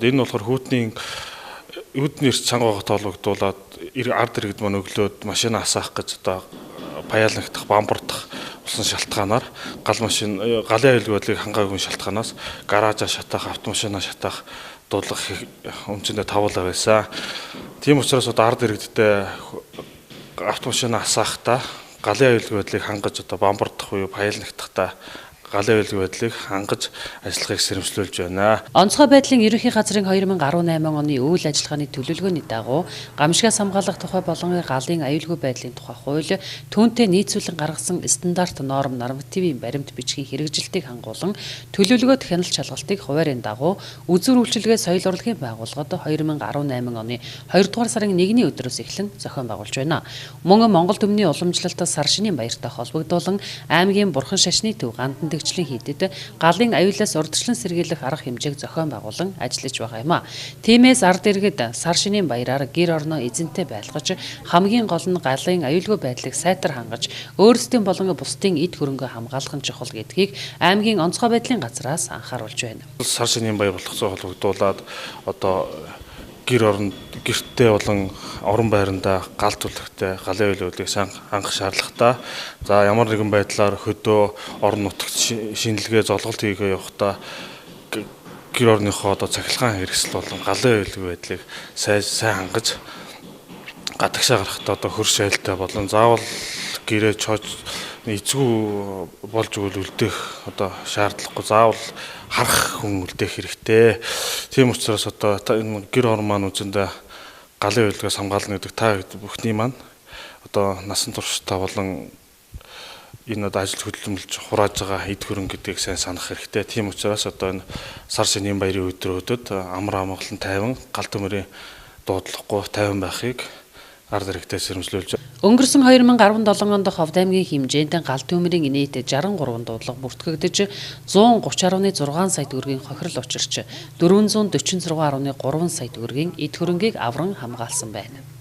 Энэ нь болохоор үүднэр чанга тоологдуулаад ард иргэд маань өглөөд машина асаах гэж одоо паяалнагдах, бамбардах болсон шалтгаанаар галын аюулгүй байдлыг хангаагүй шалтгаанаас гаражаа шатаах, автомашинаа шатаах дуудлага өмчөндөө тавуулаа байсан. Тийм учраас одоо ард иргэдтэй автомашинаа асаахтаа галын аюулгүй байдлыг хангаж одоо бамбардах буюу паяалнагдахтаа галын аюулгүй байдлыг хангаж ажиллахыг сэрэмжлүүлж байна. Онцгой байдлын ерөнхий газрын 2018 оны үйл ажиллагааны төлөвлөгөөний дагуу гамшигаас хамгаалах тухай болон галын аюулгүй байдлын тухай хууль түүнтэй нийцүүлэн гаргасан стандарт норм нормативын баримт бичгийн хэрэгжилтийг хангуулан төлөвлөгөөт хяналт шалгалтыг хуваарийн дагуу үзүр үйлчилгээ соёл урлагийн байгууллагад 2018 оны 2 дугаар сарын 1-ний өдрөөс эхлэн зохион байгуулж байна. Мөн Монгол Түмний уламжлалт сар шинийн баяртай холбогдуулан аймгийн Бурхан шашны төв гандан хийдэд галын аюулаас урдчлан сэргийлэх арга хэмжээг зохион байгуулан ажиллаж байгаа юм а. Тиймээс ард иргэд сар шинийн баяраар гэр орноо эзэнтэй байлгаж хамгийн гол нь галын аюулгүй байдлыг сайтар хангаж өөрсдийн болон бусдын эд хөрөнгөө хамгаалах нь чухал гэдгийг аймгийн онцгой байдлын газраас анхааруулж байна. Сар шинийн баяр болгоцоо холбогдуулаад одоо гэртээ болон орон байранда гал түлхтэй галын аюулгүй байдлыг сайн хангах шаардлагатай. За ямар нэгэн байдлаар хөдөө орон нутагт шинжилгээ золголт хийгээ явахдаа гэр орныхоо одоо цахилгаан хэрэгсэл болон галын аюулгүй байдлыг сайн хангаж гадагшаа гарахдаа одоо хөрш айлтай болон заавал гэрээ чоож эзгүй болж үлдэх одоо шаардлагагүй заавал харах хүн үлдэх хэрэгтэй. Тийм учраас одоо энэ гэр орон маань үзэндээ галын аюулгаас хамгаална гэдэг та бүхний маань одоо насан туршдаа болон энэ одоо ажил хөдөлмөрлж хурааж байгаа эд хөрөнгө гэдгийг сайн санах хэрэгтэй. Тийм учраас одоо энэ сар шинийн баярын өдрүүдэд амар амгалан тайван гал төмөрийн дуудлахгүй тайван байхыг ард иргэдээ сэрэмжлүүлж байна. Өнгөрсөн 2017 онд Ховд аймгийн хэмжээнд гал төмөрийн нийт 63 дуудлага бүртгэгдэж 130.6 сая төгрөгийн хохирол учирч 446.3 сая төгрөгийн эд хөрөнгийг авран хамгаалсан байна.